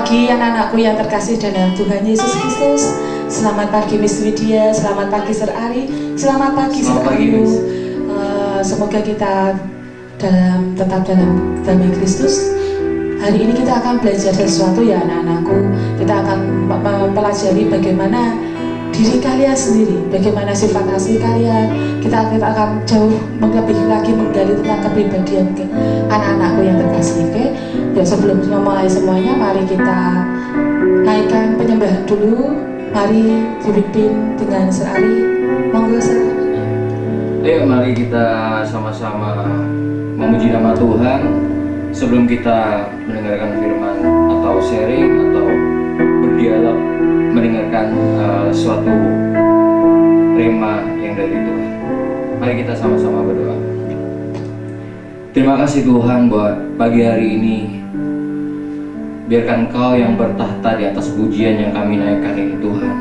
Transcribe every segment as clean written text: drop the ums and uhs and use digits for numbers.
pagi anak-anakku yang terkasih dalam Tuhan Yesus Kristus. Selamat pagi Miss Widya, selamat pagi Sir Ari, selamat pagi Sir Ayu. Semoga kita tetap dalam damai Kristus. Hari ini kita akan belajar sesuatu ya anak-anakku. Kita akan mempelajari bagaimana diri kalian sendiri, bagaimana sifat asli kalian. Kita akan jauh lebih lagi menggali tentang kepribadian anak-anakku yang terkasih. Oke? Ya sebelum memulai semuanya, mari kita naikkan penyembahan dulu. Mari dipimpin dengan Sir Ari. Monggo Sir. Ayo mari kita sama-sama memuji nama Tuhan sebelum kita mendengarkan firman atau sharing atau berdialog mendengarkan suatu rema yang dari Tuhan. Mari kita sama-sama berdoa. Terima kasih Tuhan buat pagi hari ini. Biarkan Engkau yang bertahta di atas pujian yang kami naikkan ini Tuhan.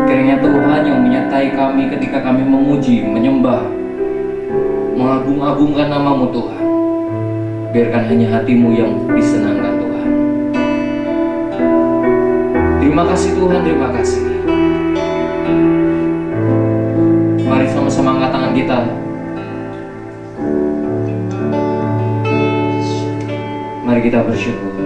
Kiranya Tuhan yang menyertai kami ketika kami memuji, menyembah, mengagung-agungkan nama-Mu Tuhan. Biarkan hanya hati-Mu yang disenangkan Tuhan. Terima kasih Tuhan, terima kasih. Mari sama-sama angkat tangan kita. Mari kita bersyukur.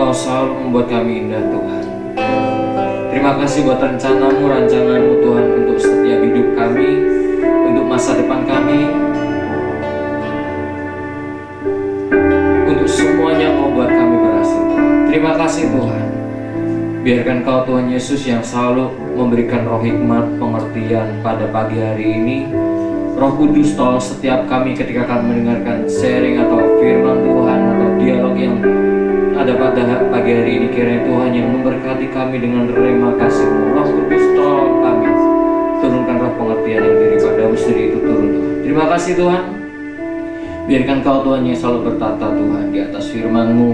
Engkau selalu membuat kami indah Tuhan. Terima kasih buat rencanamu, rancanganmu Tuhan untuk setiap hidup kami, untuk masa depan kami, untuk semuanya Kau buat kami berhasil. Terima kasih Tuhan. Biarkan Kau Tuhan Yesus yang selalu memberikan roh hikmat, pengertian pada pagi hari ini. Roh Kudus tolong setiap kami ketika kami mendengarkan sharing atau firman Tuhan atau dialog yang ada pada pagi hari ini, kiranya Tuhan yang memberkati kami dengan rema kasih-Mu. Roh Kudus tolong kami, turunkan roh pengertian yang daripada sendiri itu turun Tuhan. Terima kasih Tuhan. Biarkan Kau Tuhan yang selalu bertata Tuhan di atas firman-Mu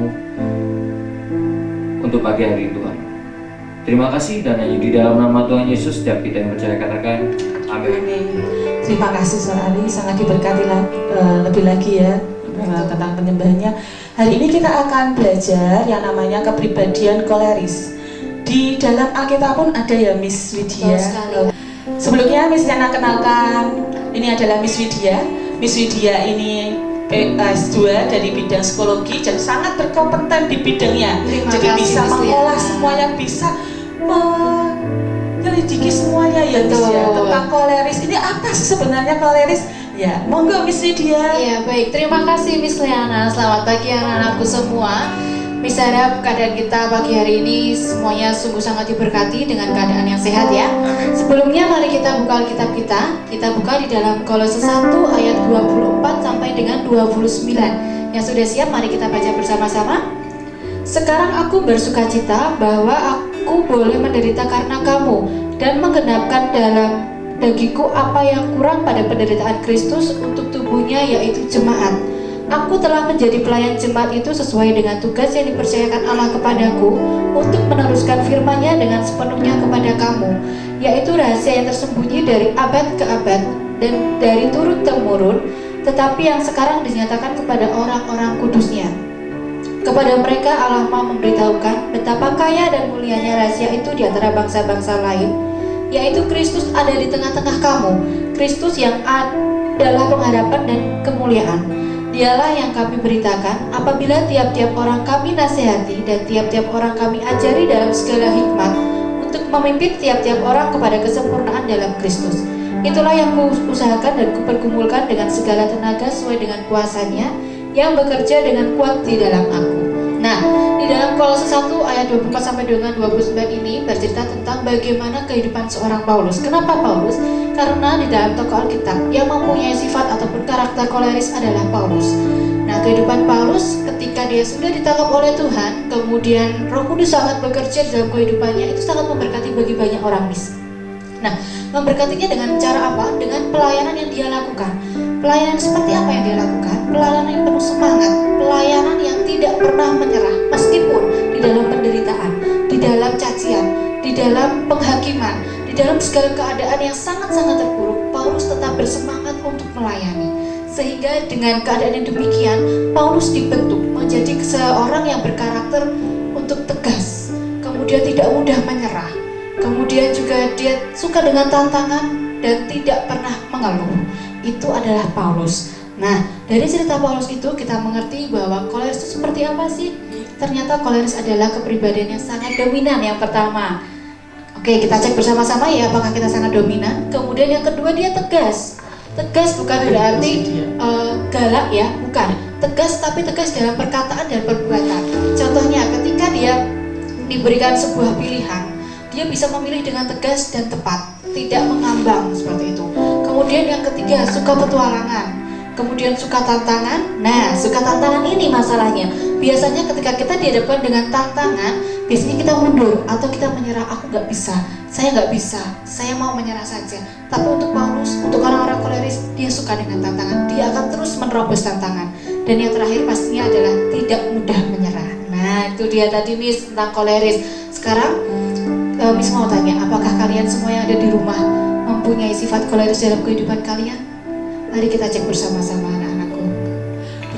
untuk pagi hari ini Tuhan. Terima kasih dan hanya di dalam nama Tuhan Yesus setiap kita yang percaya katakan amin. Terima kasih Saudari, sangat diberkati lebih lagi ya tentang penyembahannya. Hari ini kita akan belajar yang namanya kepribadian koleris. Di dalam Alkitab pun ada ya Miss Widya. Sebelumnya Miss Yana kenalkan, ini adalah Miss Widya. Miss Widya ini S2 dari bidang psikologi dan sangat berkompeten di bidangnya. Jadi bisa mengolah semuanya, bisa menyelidiki semuanya ya Miss ya, tentang koleris. Ini apa sih sebenarnya koleris? Ya, monggo Miss Widya. Ya, baik. Terima kasih Miss Liana. Selamat pagi anak-anakku semua. Miss harap keadaan kita pagi hari ini semuanya sungguh sangat diberkati dengan keadaan yang sehat ya. Sebelumnya mari kita buka Alkitab kita. Kita buka di dalam Kolose 1 ayat 24 sampai dengan 29. Yang sudah siap mari kita baca bersama-sama. Sekarang aku bersukacita bahwa aku boleh menderita karena kamu dan menggenapkan dalam dagingku apa yang kurang pada penderitaan Kristus untuk tubuhnya, yaitu jemaat. Aku telah menjadi pelayan jemaat itu sesuai dengan tugas yang dipercayakan Allah kepadaku untuk meneruskan firman-Nya dengan sepenuhnya kepada kamu, yaitu rahasia yang tersembunyi dari abad ke abad dan dari turun-temurun, tetapi yang sekarang dinyatakan kepada orang-orang kudus-Nya. Kepada mereka Allah mau memberitahukan betapa kaya dan mulianya rahasia itu di antara bangsa-bangsa lain, yaitu Kristus ada di tengah-tengah kamu, Kristus yang adalah pengharapan dan kemuliaan. Dialah yang kami beritakan apabila tiap-tiap orang kami nasihati dan tiap-tiap orang kami ajari dalam segala hikmat untuk memimpin tiap-tiap orang kepada kesempurnaan dalam Kristus. Itulah yang kuusahakan dan kupergumulkan dengan segala tenaga sesuai dengan kuasanya yang bekerja dengan kuat di dalam aku. Nah, di dalam Kolose 1 ayat 24 sampai dengan 29 ini bercerita tentang bagaimana kehidupan seorang Paulus. Kenapa Paulus? Karena di dalam tokoh Alkitab yang mempunyai sifat ataupun karakter koleris adalah Paulus. Nah, kehidupan Paulus ketika dia sudah ditangkap oleh Tuhan, kemudian Roh Kudus sangat bekerja dalam kehidupannya, itu sangat memberkati bagi banyak orang, Miss. Nah, memberkatinya dengan cara apa? Dengan pelayanan yang dia lakukan. Pelayanan seperti apa yang dia lakukan? Pelayanan yang penuh semangat, pelayanan yang tidak pernah menyerah meskipun di dalam penderitaan, di dalam cacian, di dalam penghakiman, di dalam segala keadaan yang sangat-sangat terpuruk, Paulus tetap bersemangat untuk melayani. Sehingga dengan keadaan yang demikian, Paulus dibentuk menjadi seorang yang berkarakter untuk tegas, kemudian tidak mudah menyerah, kemudian juga dia suka dengan tantangan dan tidak pernah mengeluh. Itu adalah Paulus. Nah, dari cerita Paulus itu kita mengerti bahwa koleris itu seperti apa sih? Ternyata koleris adalah kepribadian yang sangat dominan. Yang pertama, oke, kita cek bersama-sama ya apakah kita sangat dominan. Kemudian yang kedua, dia tegas. Tegas bukan berarti galak ya, bukan. Tegas tapi tegas dalam perkataan dan perbuatan. Contohnya ketika dia diberikan sebuah pilihan, dia bisa memilih dengan tegas dan tepat, tidak mengambang seperti itu. Kemudian yang ketiga, suka petualangan. Kemudian suka tantangan. Nah, suka tantangan ini masalahnya. Biasanya ketika kita dihadapkan dengan tantangan, biasanya kita mundur atau kita menyerah. Aku nggak bisa, saya nggak bisa, saya mau menyerah saja. Tapi untuk Paulus, untuk orang-orang koleris, dia suka dengan tantangan. Dia akan terus menerobos tantangan. Dan yang terakhir pastinya adalah tidak mudah menyerah. Nah, itu dia tadi Miss tentang koleris. Sekarang Miss mau tanya, apakah kalian semua yang ada di rumah mempunyai sifat koleris dalam kehidupan kalian? Mari kita cek bersama-sama anak-anakku.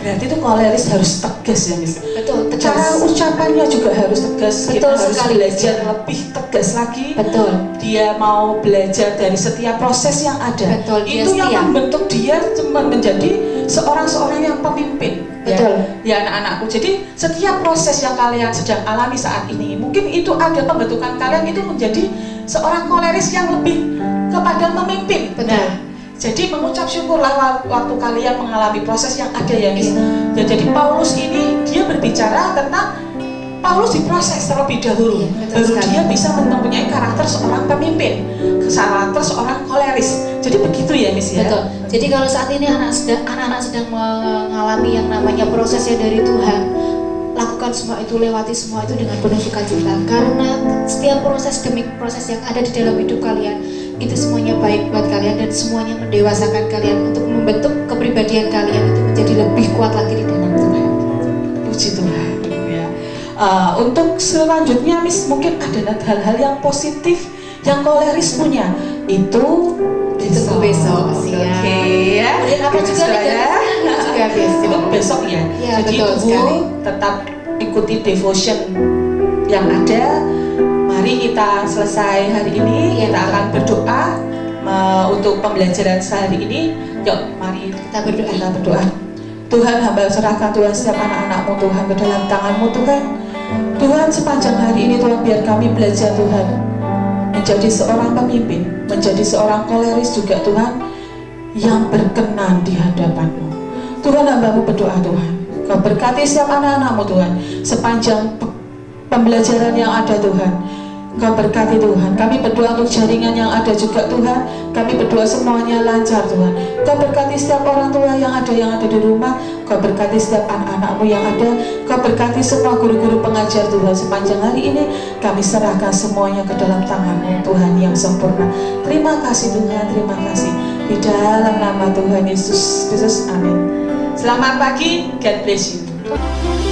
Berarti itu koleris harus tegas ya Miss? Betul, tegas. Cara ucapannya juga harus tegas. Betul kita harus sekali. belajar lebih tegas lagi. Betul. Dia mau belajar dari setiap proses yang ada. Betul, dia itu yang setia. membentuk dia menjadi seorang yang pemimpin. Betul. Ya anak-anakku. Jadi setiap proses yang kalian sedang alami saat ini, mungkin itu ada pembentukan kalian itu menjadi seorang koleris yang lebih kepada memimpin. Betul. Nah, jadi mengucap syukurlah waktu kalian mengalami proses yang ada ya Miss. Ya, jadi Paulus ini dia berbicara tentang Paulus diproses terlebih dahulu, Iya, betul baru sekali. dia bisa mempunyai karakter seorang pemimpin, karakter seorang koleris. Jadi begitu ya Miss ya. Betul. Jadi kalau saat ini anak-anak sedang mengalami yang namanya prosesnya dari Tuhan, lakukan semua itu, lewati semua itu dengan penuh sukacita. Karena setiap proses demi proses yang ada di dalam hidup kalian, itu semuanya baik buat kalian dan semuanya mendewasakan kalian untuk membentuk kepribadian kalian itu menjadi lebih kuat lagi di dalam Tuhan. Puji Tuhan. Ya. Untuk selanjutnya Miss, mungkin ada hal-hal yang positif yang koleris punya. Itu besok. Oke Siap. ya. Kemudian apa juga Saudara? negatifnya? Juga besok. Itu besok ya. Ya, Jadi betul Ibu sekali. tetap ikuti devotion yang ada. Mari kita selesai hari ini, Ya, kita betul. akan berdoa untuk pembelajaran sehari ini. Yuk, mari Kita berdoa. kita berdoa. Tuhan, hamba serahkan Tuhan setiap anak-anak-Mu Tuhan ke dalam tangan-Mu Tuhan. Tuhan, sepanjang hari ini Tuhan, biar kami belajar Tuhan menjadi seorang pemimpin, menjadi seorang koleris juga Tuhan, yang berkenan di hadapan-Mu. Tuhan, hamba-Mu berdoa Tuhan, Kau berkati setiap anak-anak-Mu Tuhan sepanjang pembelajaran yang ada Tuhan. Kau berkati Tuhan. Kami berdoa untuk jaringan yang ada juga Tuhan. Kami berdoa semuanya lancar Tuhan. Kau berkati setiap orang tua yang ada di rumah. Kau berkati setiap anak-anak-Mu yang ada. Kau berkati semua guru-guru pengajar Tuhan. Sepanjang hari ini kami serahkan semuanya ke dalam tangan-Mu Tuhan yang sempurna. Terima kasih Tuhan, terima kasih. Di dalam nama Tuhan Yesus Kristus, amin. Selamat pagi, God bless you.